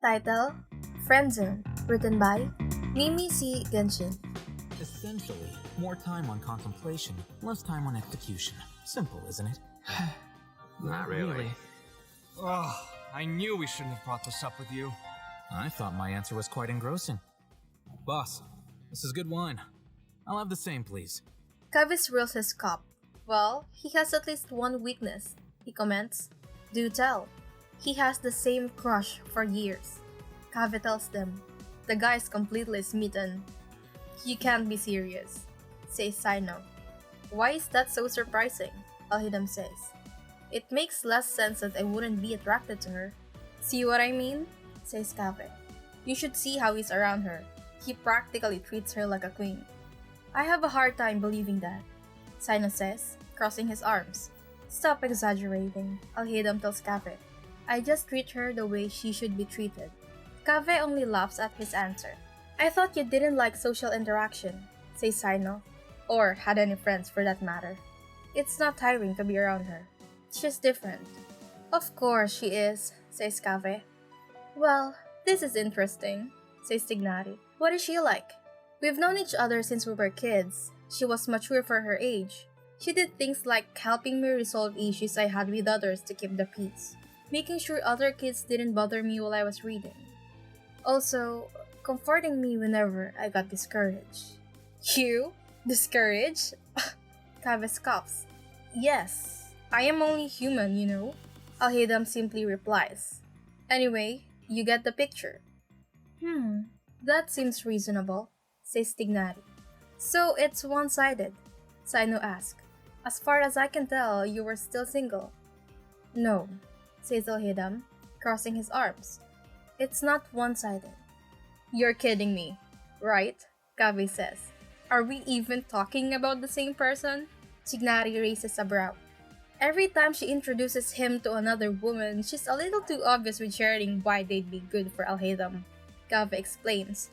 Title: Friendzone, written by Mimi C. Genshin. Essentially, more time on contemplation, less time on execution. Simple, isn't it? Not really. Ugh, I knew we shouldn't have brought this up with you. I thought my answer was quite engrossing. Boss, this is good wine. I'll have the same, please. Kaveh swirls his cup. Well, he has at least one weakness, he comments. Do tell. He has the same crush for years. Kaveh tells them. The guy's completely smitten. You can't be serious, says Cyno. Why is that so surprising? Alhaitham says. It makes less sense that I wouldn't be attracted to her. See what I mean? Says Kaveh. You should see how he's around her. He practically treats her like a queen. I have a hard time believing that, Cyno says, crossing his arms. Stop exaggerating, Alhaitham tells Kaveh. I just treat her the way she should be treated. Kaveh only laughs at his answer. I thought you didn't like social interaction, says Cyno. Or had any friends for that matter. It's not tiring to be around her. She's different. Of course she is, says Kaveh. Well, this is interesting, says Tighnari. What is she like? We've known each other since we were kids. She was mature for her age. She did things like helping me resolve issues I had with others to keep the peace, making sure other kids didn't bother me while I was reading. Also, comforting me whenever I got discouraged. You? Discouraged? Kaveh scoffs. Yes, I am only human, you know. Alhaitham simply replies. Anyway, you get the picture. That seems reasonable, says Tighnari. So it's one-sided, Cyno asks. As far as I can tell, you were still single. No, says Alhaitham, crossing his arms. It's not one-sided. You're kidding me, right? Kaveh says. Are we even talking about the same person? Tighnari raises a brow. Every time she introduces him to another woman, she's a little too obvious with sharing why they'd be good for Alhaitham. Kaveh explains,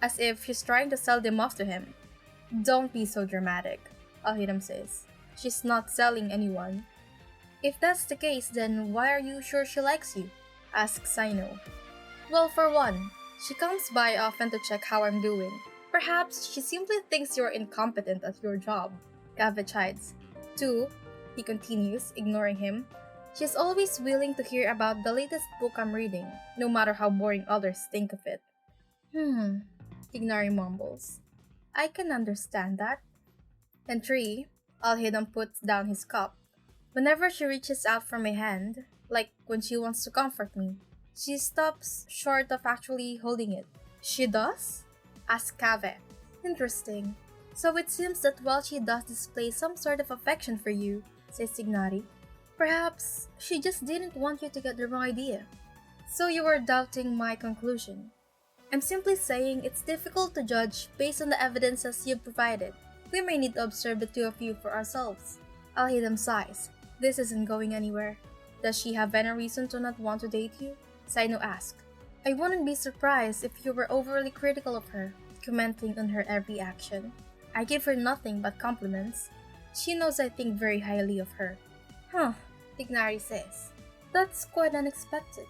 as if she's trying to sell them off to him. Don't be so dramatic, Alhaitham says. She's not selling anyone. If that's the case, then why are you sure she likes you? Asks Cyno. Well, for one, she comes by often to check how I'm doing. Perhaps she simply thinks you're incompetent at your job, Kaveh chides. 2, he continues, ignoring him. She's always willing to hear about the latest book I'm reading, no matter how boring others think of it. Tighnari mumbles. I can understand that. And 3, Alhaitham puts down his cup. Whenever she reaches out for my hand, like when she wants to comfort me, she stops short of actually holding it. She does? Asks Kaveh. Interesting. So it seems that while she does display some sort of affection for you, says Tighnari, perhaps she just didn't want you to get the wrong idea. So you were doubting my conclusion. I'm simply saying it's difficult to judge based on the evidences you've provided. We may need to observe the two of you for ourselves. Alhaitham sighs. This isn't going anywhere. Does she have any reason to not want to date you? Cyno asks. I wouldn't be surprised if you were overly critical of her, commenting on her every action. I give her nothing but compliments. She knows I think very highly of her. Tighnari says. That's quite unexpected.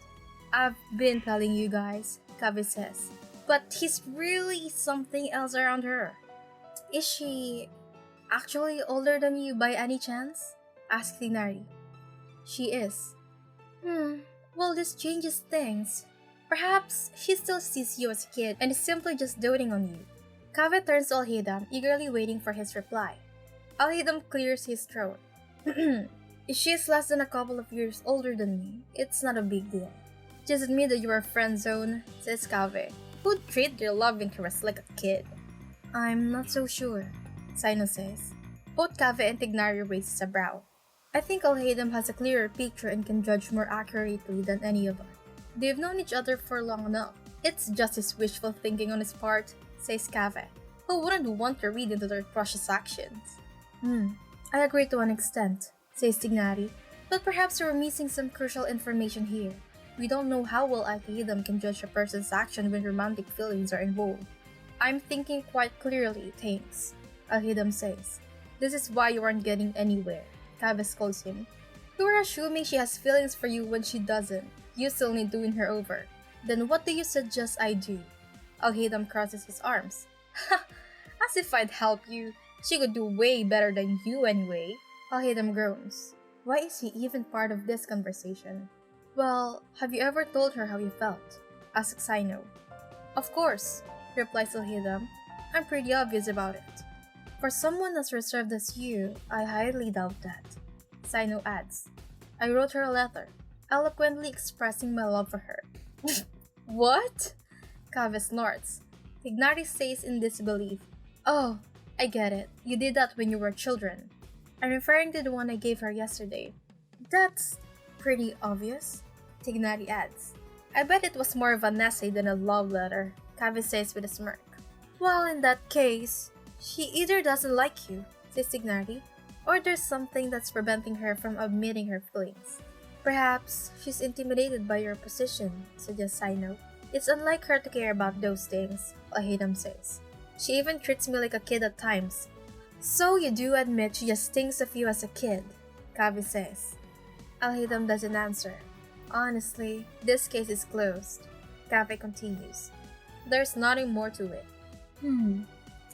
I've been telling you guys, Kaveh says. But he's really something else around her. Is she actually older than you by any chance? Asks Tighnari. She is. Well, this changes things. Perhaps she still sees you as a kid and is simply just doting on you. Kaveh turns to Alhaitham, eagerly waiting for his reply. Alhaitham clears his throat. If she is less than a couple of years older than me, it's not a big deal. Just admit that you are friend zone, says Kaveh, who'd treat their love interest like a kid. I'm not so sure, Cyno says. Both Kaveh and Tighnari raises a brow. I think Alhaitham has a clearer picture and can judge more accurately than any of us. They've known each other for long enough. It's just his wishful thinking on his part, says Kaveh, who wouldn't want to read into their crush's actions. I agree to an extent, says Tighnari, but perhaps we're missing some crucial information here. We don't know how well Alhaitham can judge a person's action when romantic feelings are involved. I'm thinking quite clearly, thanks, Alhaitham says. This is why you aren't getting anywhere, Kaveh scolds him. You were assuming she has feelings for you when she doesn't. You still need to win her over. Then what do you suggest I do? Alhaitham crosses his arms. Ha! As if I'd help you. She could do way better than you anyway. Alhaitham groans. Why is he even part of this conversation? Well, have you ever told her how you felt? Asks Cyno. Of course, replies Alhaitham. I'm pretty obvious about it. For someone as reserved as you, I highly doubt that. Cyno adds. I wrote her a letter, eloquently expressing my love for her. What? Kaveh snorts. Tighnari says in disbelief. Oh, I get it. You did that when you were children. I'm referring to the one I gave her yesterday. That's pretty obvious, Tighnari adds. I bet it was more of an essay than a love letter, Kaveh says with a smirk. Well, in that case, she either doesn't like you, says Tighnari, or there's something that's preventing her from admitting her feelings. Perhaps she's intimidated by your position, suggests Cyno. It's unlike her to care about those things, Alhaitham says. She even treats me like a kid at times. So you do admit she just thinks of you as a kid, Kaveh says. Alhaitham doesn't answer. Honestly, this case is closed, Kaveh continues. There's nothing more to it.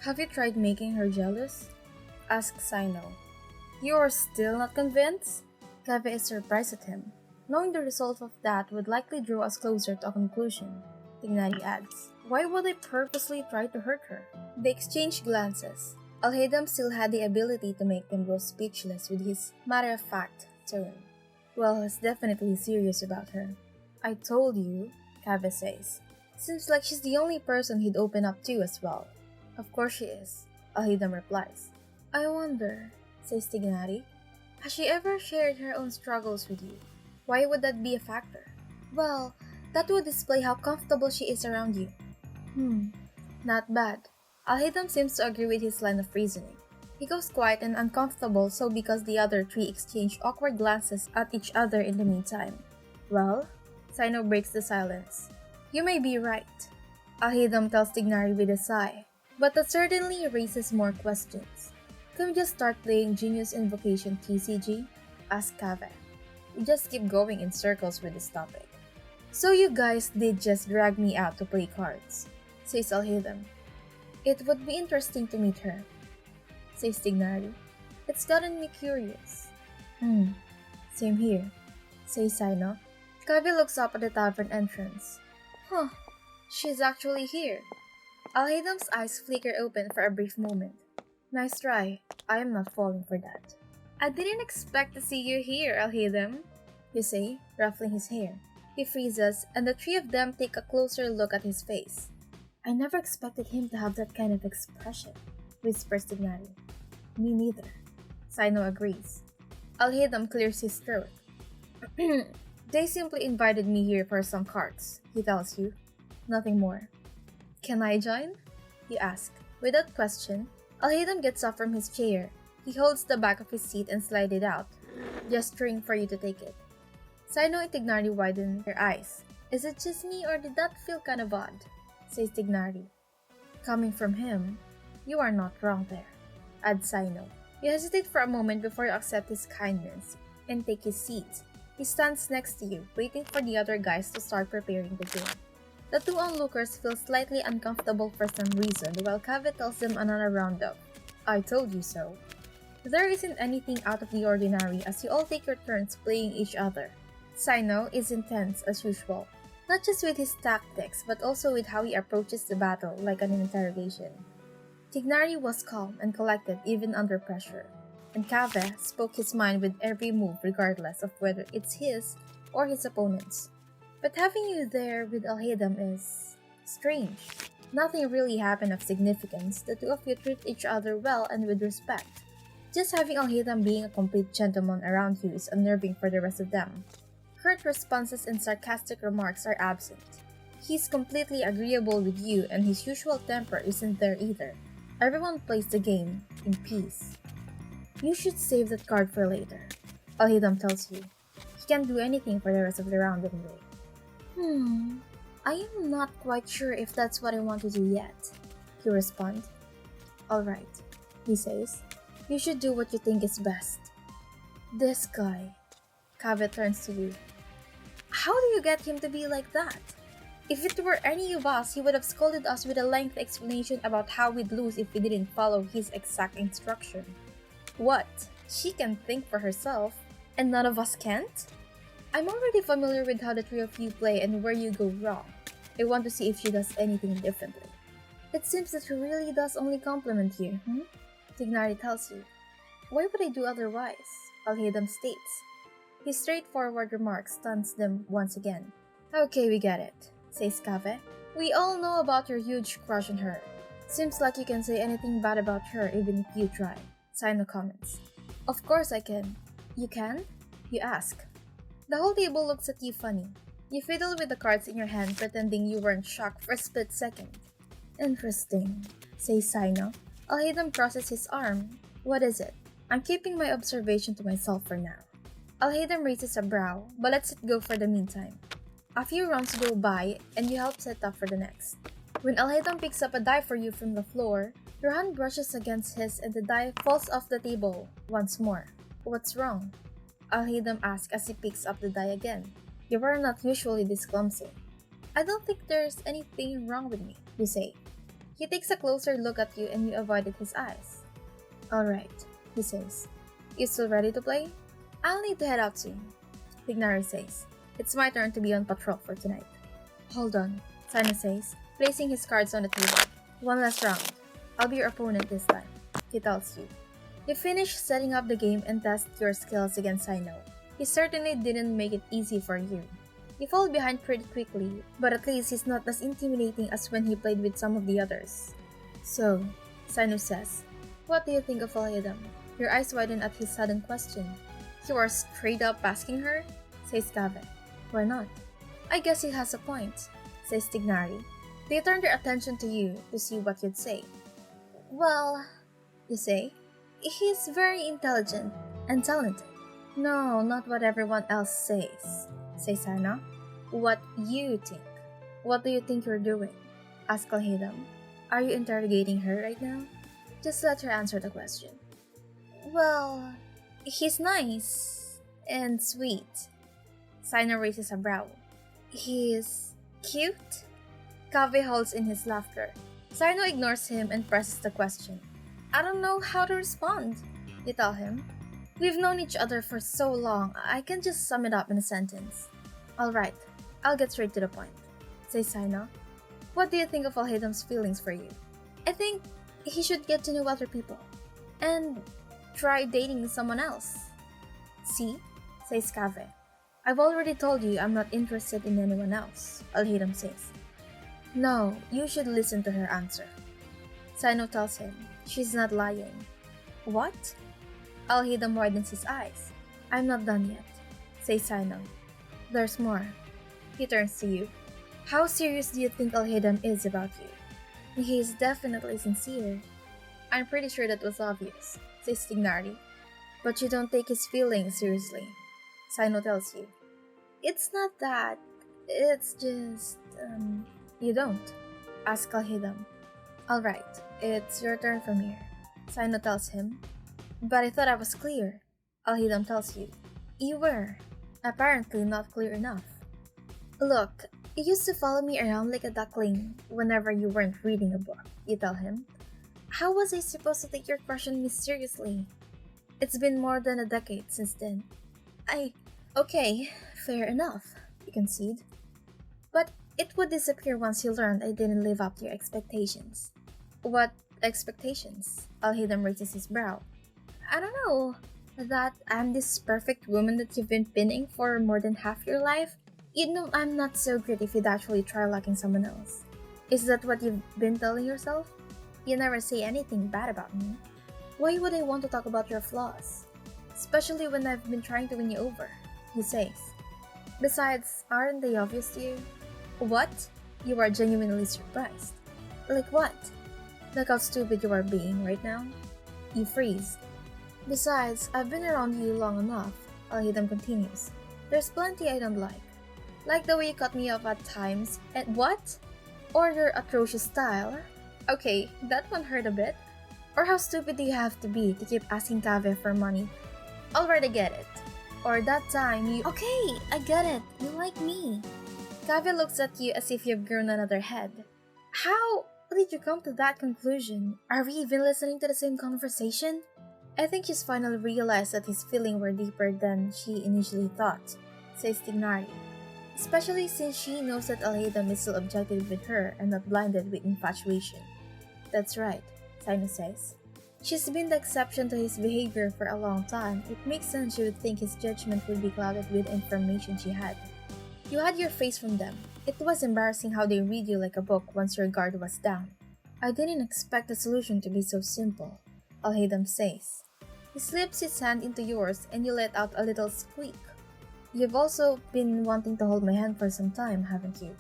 Have you tried making her jealous? Asks Cyno. You are still not convinced? Kaveh is surprised at him. Knowing the result of that would likely draw us closer to a conclusion, Tighnari adds. Why would I purposely try to hurt her? They exchanged glances. Alhaitham still had the ability to make them both speechless with his matter-of-fact tone. Well, he's definitely serious about her. I told you, Kaveh says. Seems like she's the only person he'd open up to as well. Of course she is, Alhaitham replies. I wonder, says Tighnari. Has she ever shared her own struggles with you? Why would that be a factor? Well, that would display how comfortable she is around you. Not bad. Alhaitham seems to agree with his line of reasoning. He goes quiet and uncomfortable so because the other three exchange awkward glances at each other in the meantime. Well, Cyno breaks the silence. You may be right, Alhaitham tells Tighnari with a sigh, but that certainly raises more questions. Can we just start playing Genius Invocation TCG? Asks Kaveh. We just keep going in circles with this topic. So you guys did just drag me out to play cards, says Alhaitham. It would be interesting to meet her, says Tighnari. It's gotten me curious. Same here, says Cyno. Kaveh looks up at the tavern entrance. Huh, she's actually here. Alhaitham's eyes flicker open for a brief moment. Nice try. I am not falling for that. I didn't expect to see you here, Alhaitham, you say, ruffling his hair. He freezes, and the three of them take a closer look at his face. I never expected him to have that kind of expression, whispers Tighnari. Me neither. Cyno agrees. Alhaitham clears his throat. They simply invited me here for some cards, he tells you. Nothing more. Can I join? You ask. Without question, Alhaitham gets up from his chair. He holds the back of his seat and slides it out, gesturing for you to take it. Cyno and Tighnari widen their eyes. Is it just me or did that feel kind of odd? Says Tighnari. Coming from him, you are not wrong there, adds Cyno. You hesitate for a moment before you accept his kindness and take his seat. He stands next to you, waiting for the other guys to start preparing the game. The two onlookers feel slightly uncomfortable for some reason while Kaveh tells them another round of, I told you so. There isn't anything out of the ordinary as you all take your turns playing each other. Cyno is intense as usual, not just with his tactics but also with how he approaches the battle like an interrogation. Tighnari was calm and collected even under pressure, and Kaveh spoke his mind with every move regardless of whether it's his or his opponent's. But having you there with Alhaitham is strange. Nothing really happened of significance. The two of you treat each other well and with respect. Just having Alhaitham being a complete gentleman around you is unnerving for the rest of them. Curt responses and sarcastic remarks are absent. He's completely agreeable with you and his usual temper isn't there either. Everyone plays the game in peace. You should save that card for later, Alhaitham tells you. He can't do anything for the rest of the round anyway. I am not quite sure if that's what I want to do yet, you respond. Alright, he says. You should do what you think is best. This guy. Kaveh turns to you. How do you get him to be like that? If it were any of us, he would have scolded us with a lengthy explanation about how we'd lose if we didn't follow his exact instruction. What? She can think for herself, and none of us can't? I'm already familiar with how the three of you play and where you go wrong. I want to see if she does anything differently. It seems that she really does only compliment you, Tighnari tells you. Why would I do otherwise? Alhaitham states. His straightforward remark stuns them once again. Okay, we get it, says Kaveh. We all know about your huge crush on her. Seems like you can say anything bad about her even if you try. Cyno comments. Of course I can. You can? You ask. The whole table looks at you funny. You fiddle with the cards in your hand pretending you weren't shocked for a split second. Interesting, says Cyno. Alhaitham crosses his arm. What is it? I'm keeping my observation to myself for now. Alhaitham raises a brow, but lets it go for the meantime. A few rounds go by, and you help set up for the next. When Alhaitham picks up a die for you from the floor, your hand brushes against his and the die falls off the table once more. What's wrong? Alhaitham asks as he picks up the die again. You are not usually this clumsy. I don't think there's anything wrong with me, you say. He takes a closer look at you and you avoided his eyes. Alright, he says. You still ready to play? I'll need to head out soon, Tighnari says. It's my turn to be on patrol for tonight. Hold on, Cyno says, placing his cards on the table. One last round. I'll be your opponent this time, he tells you. You finish setting up the game and test your skills against Cyno. He certainly didn't make it easy for you. You fall behind pretty quickly, but at least he's not as intimidating as when he played with some of the others. So, Cyno says, what do you think of Alhaitham? Your eyes widen at his sudden question. You are straight up asking her? Says Kaveh. Why not? I guess he has a point, says Tighnari. They turn their attention to you to see what you'd say. Well, you say, he's very intelligent and talented. No, not what everyone else says, says Cyno. What you think. What do you think you're doing? Asks Alhaitham. Are you interrogating her right now? Just let her answer the question. Well, he's nice and sweet. Cyno raises a brow. He's cute? Kaveh holds in his laughter. Cyno ignores him and presses the question. I don't know how to respond, you tell him. We've known each other for so long, I can just sum it up in a sentence. Alright, I'll get straight to the point, says Cyno. What do you think of Alhaitham's feelings for you? I think he should get to know other people. And try dating someone else. See? Says Kaveh. I've already told you I'm not interested in anyone else, Alhaitham says. No, you should listen to her answer. Cyno tells him, she's not lying. What? Alhaitham widens his eyes. I'm not done yet, says Cyno. There's more. He turns to you. How serious do you think Alhaitham is about you? He is definitely sincere. I'm pretty sure that was obvious, says Tighnari. But you don't take his feelings seriously, Cyno tells you. It's not that. It's just, you don't, asks Alhaitham. Alright, it's your turn from here, Cyno tells him. But I thought I was clear, Alhaitham tells you. You were. Apparently not clear enough. Look, you used to follow me around like a duckling whenever you weren't reading a book, you tell him. How was I supposed to take your crush on me seriously? It's been more than a decade since then. Okay, fair enough, you concede. But it would disappear once you learned I didn't live up to your expectations. What expectations? Alhaitham raises his brow. I don't know. That I'm this perfect woman that you've been pinning for more than half your life? You'd know I'm not so great if you'd actually try liking someone else. Is that what you've been telling yourself? You never say anything bad about me. Why would I want to talk about your flaws? Especially when I've been trying to win you over, he says. Besides, aren't they obvious to you? What? You are genuinely surprised. Like what? Look how stupid you are being right now. You freeze. Besides, I've been around you long enough, Alhaitham continues. There's plenty I don't like. Like the way you cut me off at times, and what? Or your atrocious style. Okay, that one hurt a bit. Or how stupid do you have to be to keep asking Kaveh for money? Alright, I get it. Or that time you— Okay, I get it, you like me. Kaveh looks at you as if you've grown another head. How did you come to that conclusion? Are we even listening to the same conversation? I think she's finally realized that his feelings were deeper than she initially thought, says Tighnari. Especially since she knows that Alhaitham is still objective with her and not blinded with infatuation. That's right, Cyno says. She's been the exception to his behavior for a long time. It makes sense she would think his judgment would be clouded with information she had. You had your face from them. It was embarrassing how they read you like a book once your guard was down. I didn't expect the solution to be so simple, Alhaitham says. He slips his hand into yours and you let out a little squeak. You've also been wanting to hold my hand for some time, haven't you?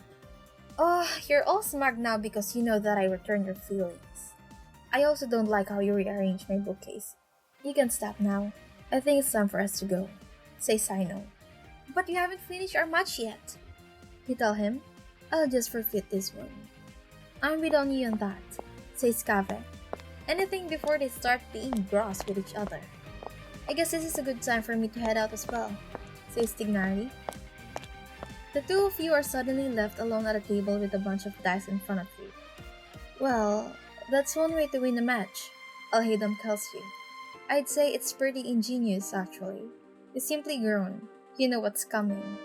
Oh, you're all smug now because you know that I returned your feelings. I also don't like how you rearranged my bookcase. You can stop now. I think it's time for us to go, says Cyno. But you haven't finished our match yet. You tell him, I'll just forfeit this one. I'm with on you on that, says Kaveh. Anything before they start being gross with each other. I guess this is a good time for me to head out as well, says Tighnari. The two of you are suddenly left alone at a table with a bunch of dice in front of you. Well, that's one way to win a match, Alhaitham tells you. I'd say it's pretty ingenious actually. You simply groan. You know what's coming.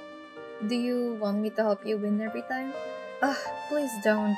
Do you want me to help you win every time? Ugh, please don't,